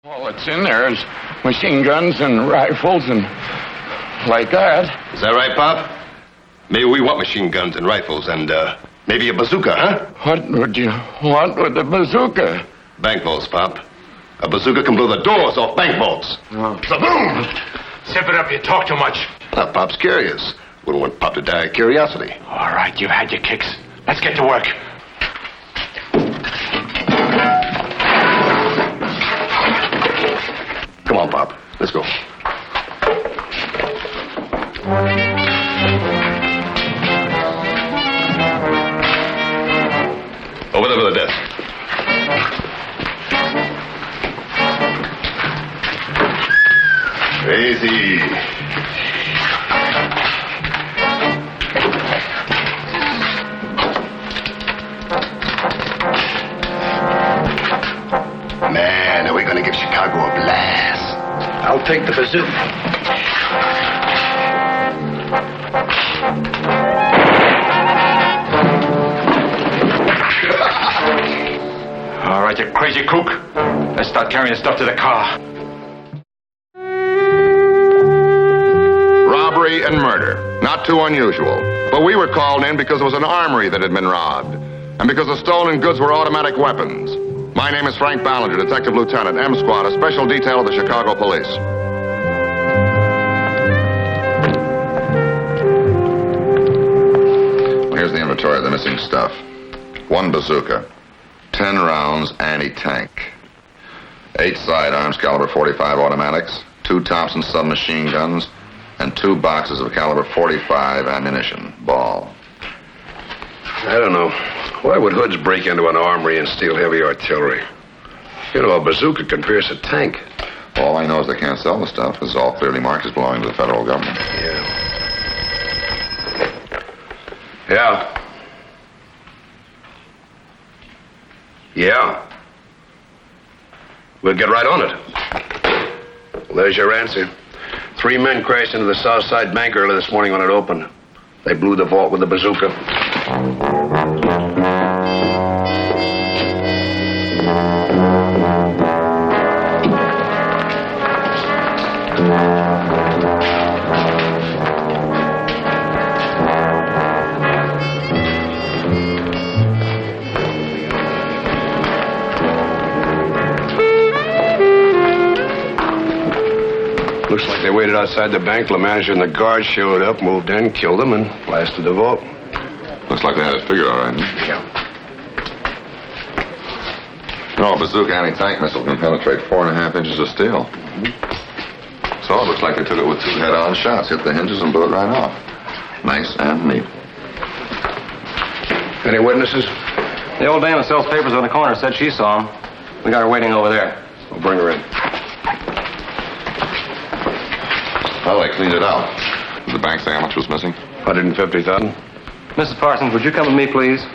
All that's in there is machine guns and rifles and like that. Is that right, Pop? Maybe we want machine guns and rifles and, maybe a bazooka, huh? What would you want with a bazooka? Bank vaults, Pop. A bazooka can blow the doors off bank vaults. Oh. Baboom! Zip it up, you talk too much. Now, Pop's curious. Wouldn't want Pop to die of curiosity. All right, you've had your kicks. Let's get to work. Come on, Pop. Let's go. Over there to the desk. Easy. Man, are we gonna give Chicago a blast? I'll take the bazooka. All right, you crazy kook. Let's start carrying the stuff to the car. Robbery and murder. Not too unusual. But we were called in because it was an armory that had been robbed. And because the stolen goods were automatic weapons. My name is Frank Ballinger, Detective Lieutenant, M Squad, a special detail of the Chicago Police. Here's the inventory of the missing stuff. 1 bazooka, 10 rounds anti-tank, 8 sidearms caliber .45 automatics, 2 Thompson submachine guns, and 2 boxes of caliber .45 ammunition, ball. I don't know. Why would hoods break into an armory and steal heavy artillery? You know, a bazooka can pierce a tank. All I know is they can't sell the stuff. It's all clearly marked as belonging to the federal government. Yeah. We'll get right on it. Well, there's your answer. 3 men crashed into the South Side Bank early this morning when it opened. They blew the vault with a bazooka. Looks like they waited outside the bank till the manager and the guards showed up, moved in, killed them, and blasted the vault. Looks like they had it figured all right. Yeah. No, a bazooka anti-tank missile can penetrate 4.5 inches of steel. So it looks like they took it with 2 head-on shots, hit the hinges and blew it right off. Nice and neat. Any witnesses? The old dame that sells papers on the corner said she saw him. We got her waiting over there. We'll bring her in. Well, they cleaned it out. Did the bank say how much was missing? 150,000. Mrs. Parsons, would you come with me, please?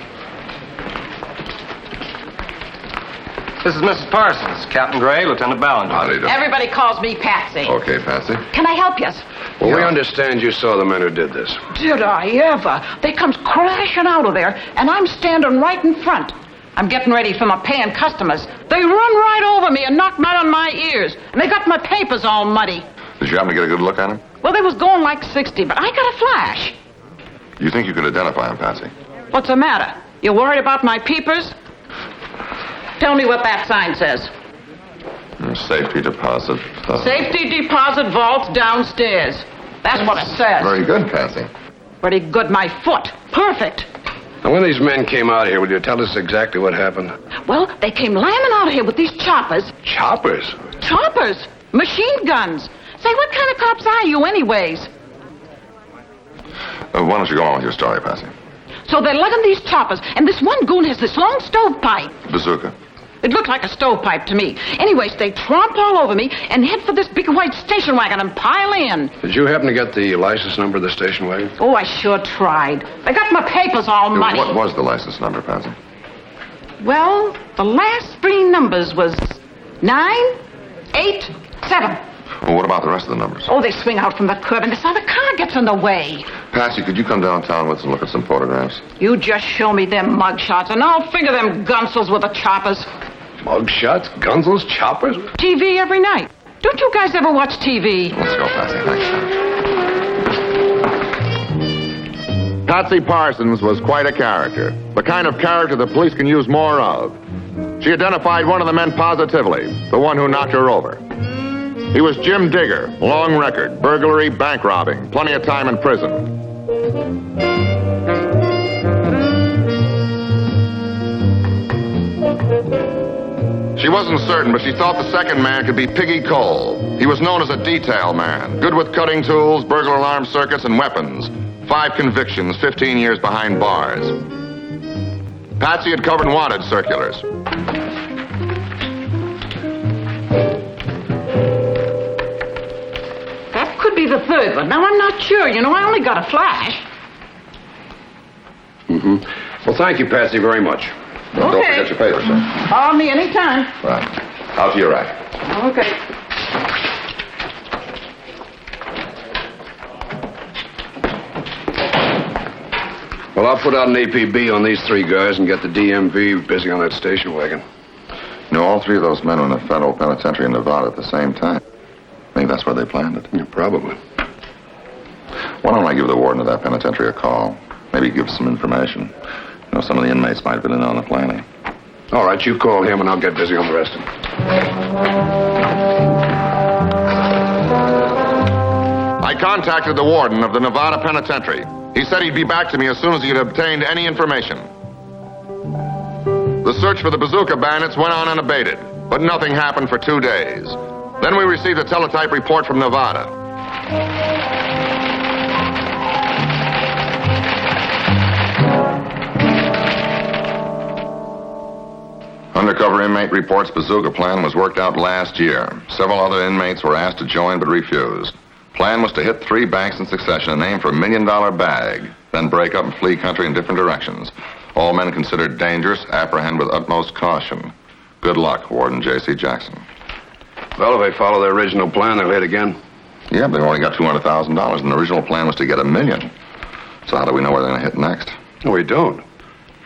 This is Mrs. Parsons, Captain Gray, Lieutenant Ballinger. How do you do? Everybody calls me Patsy. Okay, Patsy. Can I help you? Well, we understand you saw the men who did this. Did I ever? They comes crashing out of there, and I'm standing right in front. I'm getting ready for my paying customers. They run right over me and knock mud on my ears, and they got my papers all muddy. Did you happen to get a good look at him? Well, they was going like 60, but I got a flash. You think you could identify him, Patsy? What's the matter? You worried about my peepers? Tell me what that sign says. Safety deposit. Safety deposit vaults downstairs. That's what it says. Very good, Patsy. Pretty good, my foot. Perfect. Now, when these men came out here, will you tell us exactly what happened? Well, they came lambing out of here with these choppers. Choppers? Choppers? Machine guns. Say, what kind of cops are you anyways? Why don't you go on with your story, Patsy? So they're lugging these choppers, and this one goon has this long stovepipe. Bazooka. It looked like a stovepipe to me. Anyways, they tromp all over me and head for this big white station wagon and pile in. Did you happen to get the license number of the station wagon? Oh, I sure tried. They got my papers all muddy. What was the license number, Patsy? Well, the last 3 numbers was 987. Well, what about the rest of the numbers? Oh, they swing out from the curb, and this other car gets in the way. Patsy, could you come downtown with us and look at some photographs? You just show me them mugshots, and I'll figure them gunsels with the choppers. Mug shots, gunsels, choppers. TV every night. Don't you guys ever watch TV? Let's go, Patsy. Thanks. Patsy Parsons was quite a character. The kind of character the police can use more of. She identified one of the men positively, the one who knocked her over. He was Jim Digger, long record, burglary, bank robbing, plenty of time in prison. She wasn't certain, but she thought the second man could be Piggy Cole. He was known as a detail man, good with cutting tools, burglar alarm circuits, and weapons. 5 convictions, 15 years behind bars. Patsy had covered wanted circulars. That could be the third one. Now, I'm not sure. You know, I only got a flash. Well, thank you, Patsy, very much. Don't forget your papers, sir. Call me anytime. Right. Out to your right. Okay. Well, I'll put out an APB on these 3 guys and get the DMV busy on that station wagon. You know, all 3 of those men were in the federal penitentiary in Nevada at the same time. Maybe that's where they planned it. Yeah, probably. Why don't I give the warden of that penitentiary a call? Maybe give some information. You know, some of the inmates might have been in on the planning. All right, you call him and I'll get busy on the rest of them. I contacted the warden of the Nevada Penitentiary. He said he'd be back to me as soon as he had obtained any information. The search for the bazooka bandits went on unabated, but nothing happened for 2 days. Then we received a teletype report from Nevada. Undercover inmate reports bazooka plan was worked out last year. Several other inmates were asked to join but refused. Plan was to hit 3 banks in succession and aim for $1 million bag, then break up and flee country in different directions. All men considered dangerous, apprehend with utmost caution. Good luck, Warden J.C. Jackson. Well, if they follow their original plan, they'll hit again. Yeah, but they've only got $200,000, and the original plan was to get $1 million. So how do we know where they're going to hit next? No, we don't.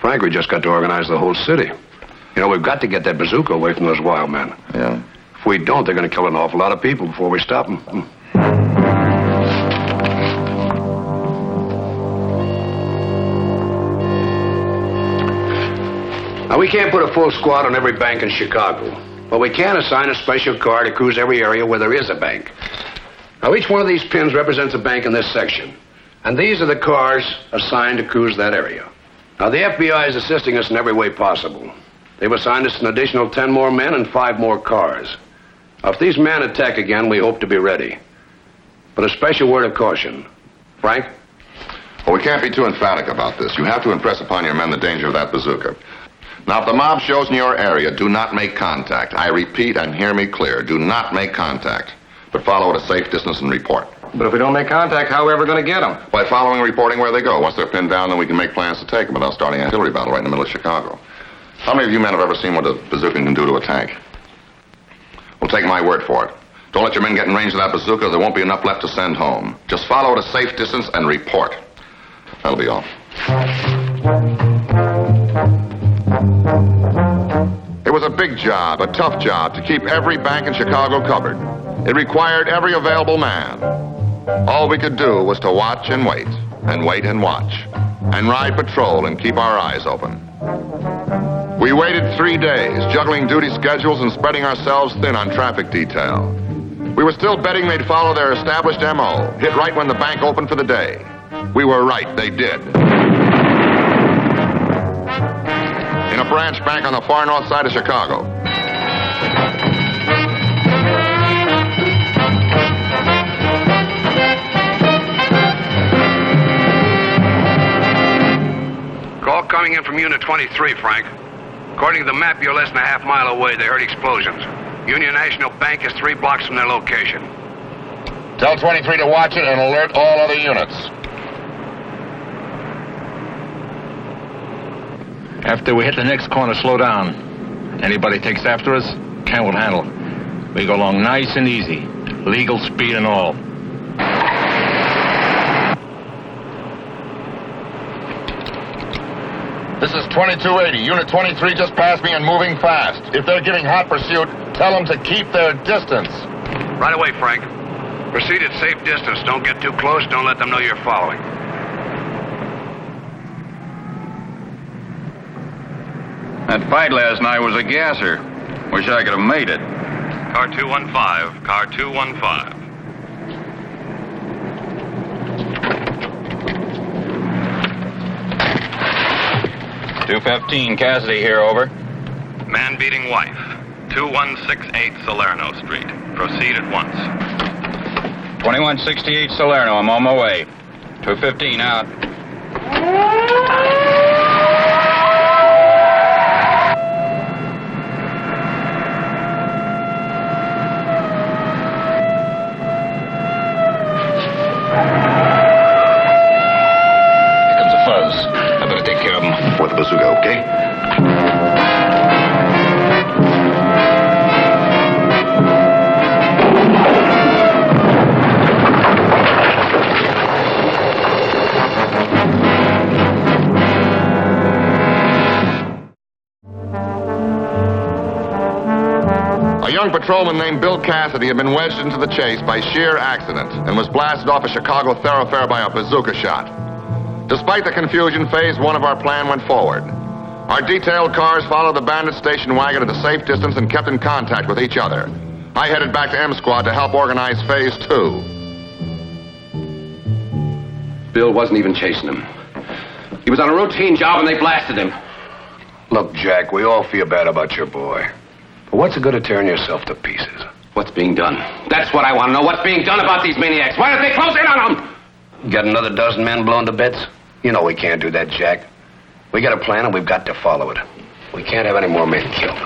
Frank, we just got to organize the whole city. You know, we've got to get that bazooka away from those wild men. Yeah. If we don't, they're going to kill an awful lot of people before we stop them. Now, we can't put a full squad on every bank in Chicago, but we can assign a special car to cruise every area where there is a bank. Now, each one of these pins represents a bank in this section, and these are the cars assigned to cruise that area. Now, the FBI is assisting us in every way possible. They've assigned us an additional 10 more men and 5 more cars. Now, if these men attack again, we hope to be ready. But a special word of caution. Frank? Well, we can't be too emphatic about this. You have to impress upon your men the danger of that bazooka. Now, if the mob shows in your area, do not make contact. I repeat, and hear me clear, do not make contact. But follow at a safe distance and report. But if we don't make contact, how are we ever going to get them? By following and reporting where they go. Once they're pinned down, then we can make plans to take them without starting an artillery battle right in the middle of Chicago. How many of you men have ever seen what a bazooka can do to a tank? Well, take my word for it. Don't let your men get in range of that bazooka. There won't be enough left to send home. Just follow at a safe distance and report. That'll be all. It was a big job, a tough job, to keep every bank in Chicago covered. It required every available man. All we could do was to watch and wait and watch, and ride patrol and keep our eyes open. We waited 3 days, juggling duty schedules and spreading ourselves thin on traffic detail. We were still betting they'd follow their established M.O., hit right when the bank opened for the day. We were right, they did. In a branch bank on the far north side of Chicago. Call coming in from Unit 23, Frank. According to the map, you're less than a half mile away. They heard explosions. Union National Bank is 3 blocks from their location. Tell 23 to watch it and alert all other units. After we hit the next corner, slow down. Anybody takes after us, Ken will handle. We go along nice and easy. Legal speed and all. This is 2280. Unit 23 just passed me and moving fast. If they're giving hot pursuit, tell them to keep their distance. Right away, Frank. Proceed at safe distance. Don't get too close. Don't let them know you're following. That fight last night was a gasser. Wish I could have made it. Car 215, car 215. 215, Cassidy here, over. Man beating wife. 2168 Salerno Street. Proceed at once. 2168 Salerno, I'm on my way. 215 out. Here comes a fuzz. I better take care of him. With the bazooka, okay? A young patrolman named Bill Cassidy had been wedged into the chase by sheer accident and was blasted off a Chicago thoroughfare by a bazooka shot. Despite the confusion, phase one of our plan went forward. Our detailed cars followed the bandit station wagon at a safe distance and kept in contact with each other. I headed back to M Squad to help organize phase two. Bill wasn't even chasing him. He was on a routine job and they blasted him. Look, Jack, we all feel bad about your boy. But what's the good of tearing yourself to pieces? What's being done? That's what I want to know. What's being done about these maniacs? Why don't they close in on them? Got another dozen men blown to bits? You know we can't do that, Jack. We got a plan and we've got to follow it. We can't have any more men killed.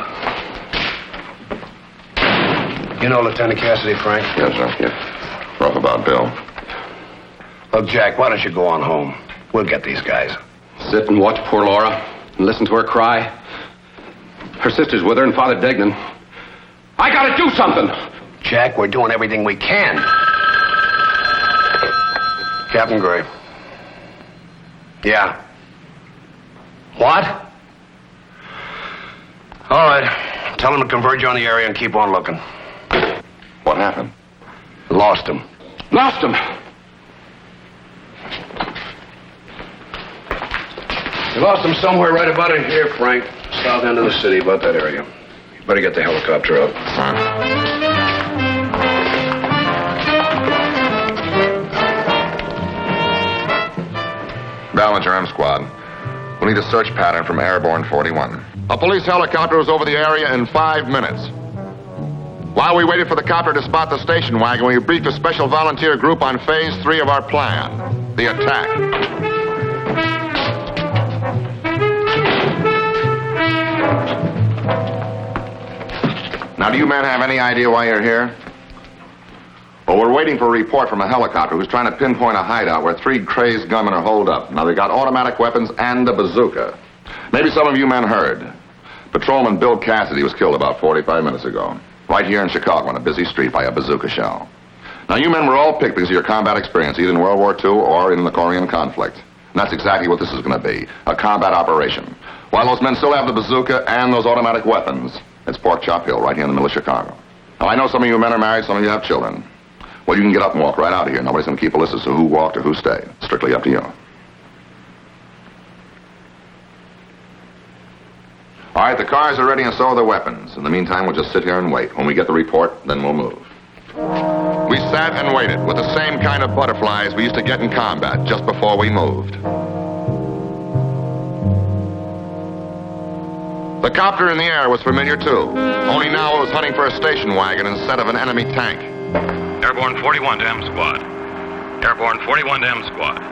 You know Lieutenant Cassidy, Frank? Yes, sir. Yes. Rough about Bill. Look, Jack, why don't you go on home? We'll get these guys. Sit and watch poor Laura and listen to her cry. Her sister's with her and Father Degnan. I gotta do something! Jack, we're doing everything we can. Captain Gray. Yeah. What? All right. Tell them to converge on the area and keep on looking. What happened? Lost him. Lost him! You lost him somewhere right about in here, Frank. South end of the city, about that area. You better get the helicopter up. Ballinger, M Squad. We'll need a search pattern from Airborne 41. A police helicopter was over the area in 5 minutes. While we waited for the copter to spot the station wagon, we briefed a special volunteer group on phase 3 of our plan, the attack. Now, do you men have any idea why you're here? Well, we're waiting for a report from a helicopter who's trying to pinpoint a hideout where 3 crazed gunmen are holed up. Now, they've got automatic weapons and a bazooka. Maybe some of you men heard. Patrolman Bill Cassidy was killed about 45 minutes ago, right here in Chicago on a busy street by a bazooka shell. Now, you men were all picked because of your combat experience, either in World War II or in the Korean conflict. And that's exactly what this is going to be, a combat operation. While those men still have the bazooka and those automatic weapons, it's Pork Chop Hill right here in the middle of Chicago. Now, I know some of you men are married, some of you have children. Well, you can get up and walk right out of here. Nobody's going to keep a list as to who walked or who stayed. Strictly up to you. All right, the cars are ready and so are the weapons. In the meantime, we'll just sit here and wait. When we get the report, then we'll move. We sat and waited with the same kind of butterflies we used to get in combat just before we moved. The copter in the air was familiar, too. Only now it was hunting for a station wagon instead of an enemy tank. Airborne 41 to M Squad. Airborne 41 to M Squad.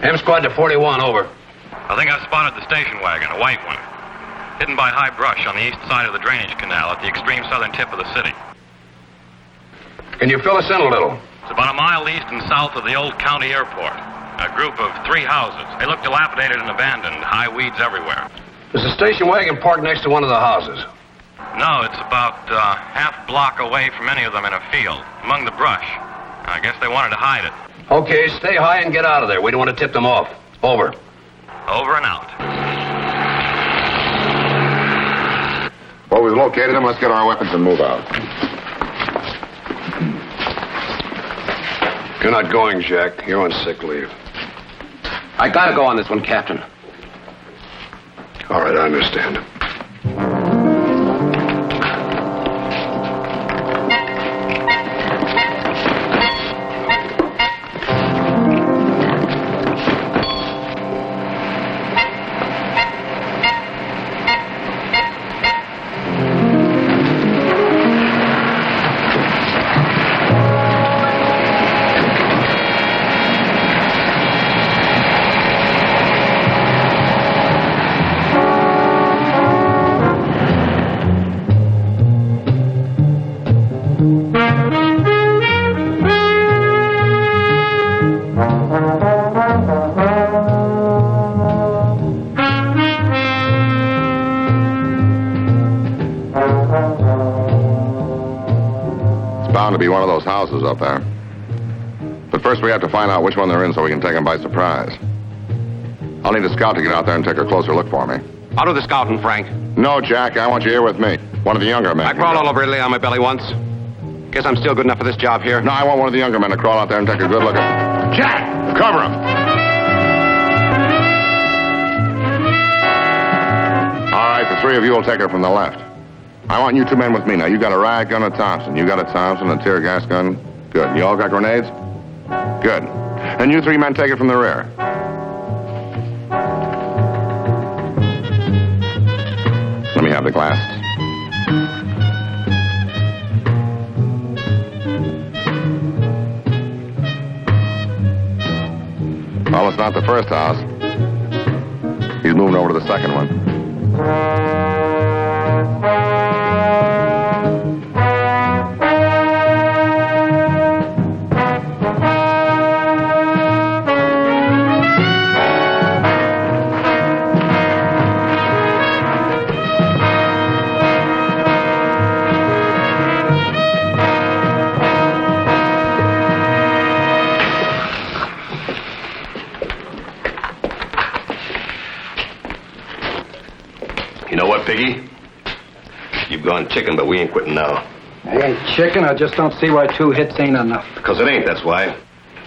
M Squad to 41, over. I think I spotted the station wagon, a white one. Hidden by high brush on the east side of the drainage canal at the extreme southern tip of the city. Can you fill us in a little? It's about a mile east and south of the old county airport. A group of 3 houses. They look dilapidated and abandoned, high weeds everywhere. There's a station wagon parked next to one of the houses. No, it's about half block away from any of them in a field, among the brush. I guess they wanted to hide it. Okay, stay high and get out of there. We don't want to tip them off. Over. Over and out. Well, we've located him. Let's get our weapons and move out. You're not going, Jack. You're on sick leave. I gotta go on this one, Captain. All right, I understand. To be one of those houses up there. But first we have to find out which one they're in so we can take them by surprise. I'll need a scout to get out there and take a closer look for me. I'll do the scouting, Frank. No, Jack, I want you here with me. One of the younger men. I crawled all over Italy on my belly once. Guess I'm still good enough for this job here. No, I want one of the younger men to crawl out there and take a good look at... Jack! Cover him! All right, the three of you will take her from the left. I want you two men with me. Now, you got a riot gun, a Thompson. You got a Thompson, a tear gas gun. Good. You all got grenades? Good. And you three men take it from the rear. Let me have the glasses. Well, it's not the first house. He's moving over to the second one. Piggy? You've gone chicken, but we ain't quitting now. I ain't chicken. I just don't see why 2 hits ain't enough. Because it ain't, that's why.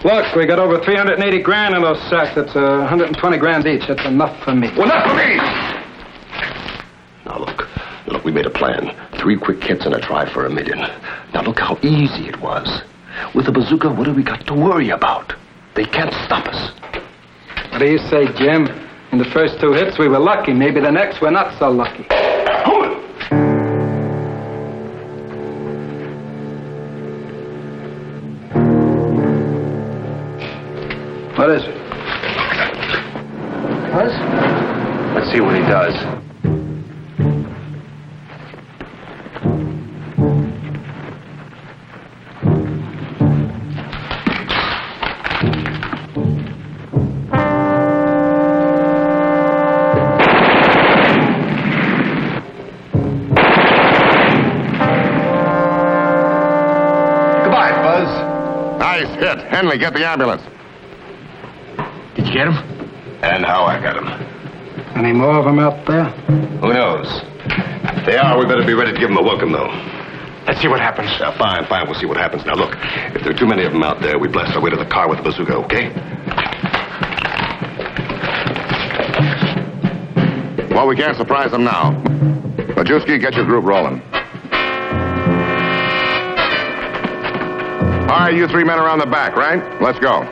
Look, we got over 380 grand in those sacks. That's 120 grand each. That's enough for me. Well, enough for me! Now, look, we made a plan. 3 quick hits and a try for $1 million. Now, look how easy it was. With a bazooka, what do we got to worry about? They can't stop us. What do you say, Jim? In the first 2 hits, we were lucky. Maybe the next, we're not so lucky. What is it? What? Let's see what he does. Henley, get the ambulance. Did you get him? And how I got him. Any more of them out there? Who knows? If they are, we better be ready to give them a welcome, though. Let's see what happens. Fine, we'll see what happens. Now, look, if there are too many of them out there, we blast our way to the car with the bazooka, okay? Well, we can't surprise them now. Majewski, get your group rolling. All right, you 3 men around the back, right? Let's go.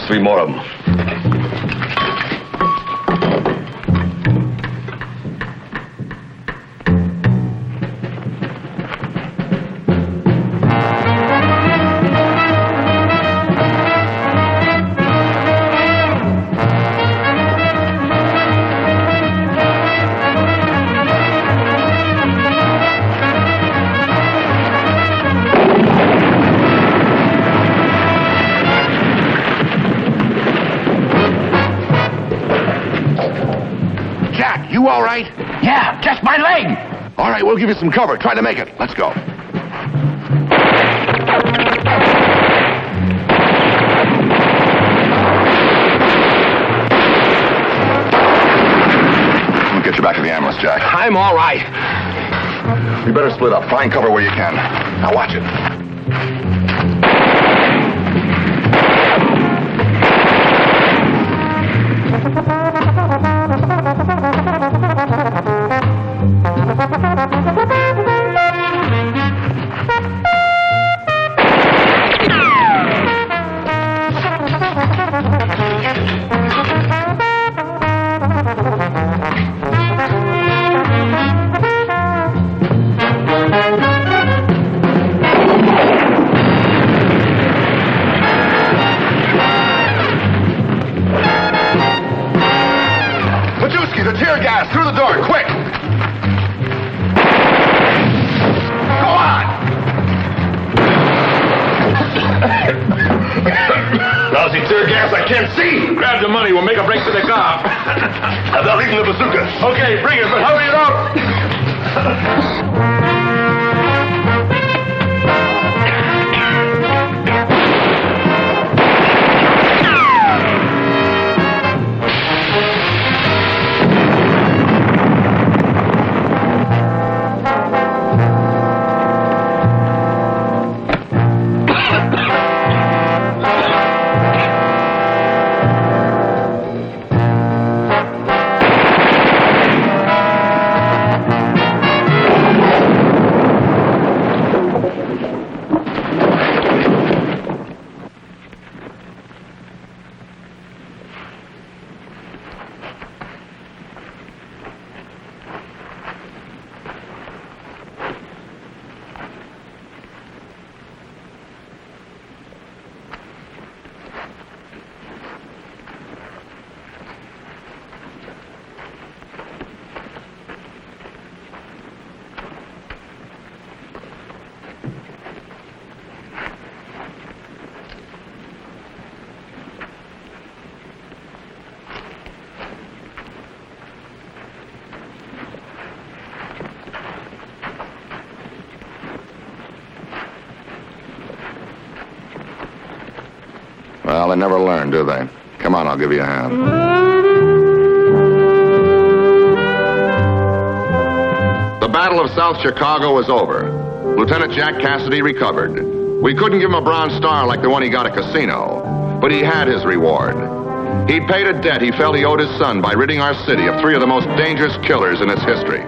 3 more of them. Jack, you all right? Yeah, just my leg. All right, we'll give you some cover. Try to make it. Let's go. We'll get you back to the ambulance, Jack. I'm all right. You better split up. Find cover where you can. Now watch it. Majewski, the tear gas! Through the door, quick! Go on! Lousy tear gas, I can't see! Grab the money. We'll make a break for the car. I'm not leaving the bazooka. Okay, bring it, but hurry it up. Well, they never learn, do they? Come on, I'll give you a hand. The Battle of South Chicago was over. Lieutenant Jack Cassidy recovered. We couldn't give him a Bronze Star like the one he got at Casino, but he had his reward. He paid a debt he felt he owed his son by ridding our city of 3 of the most dangerous killers in its history.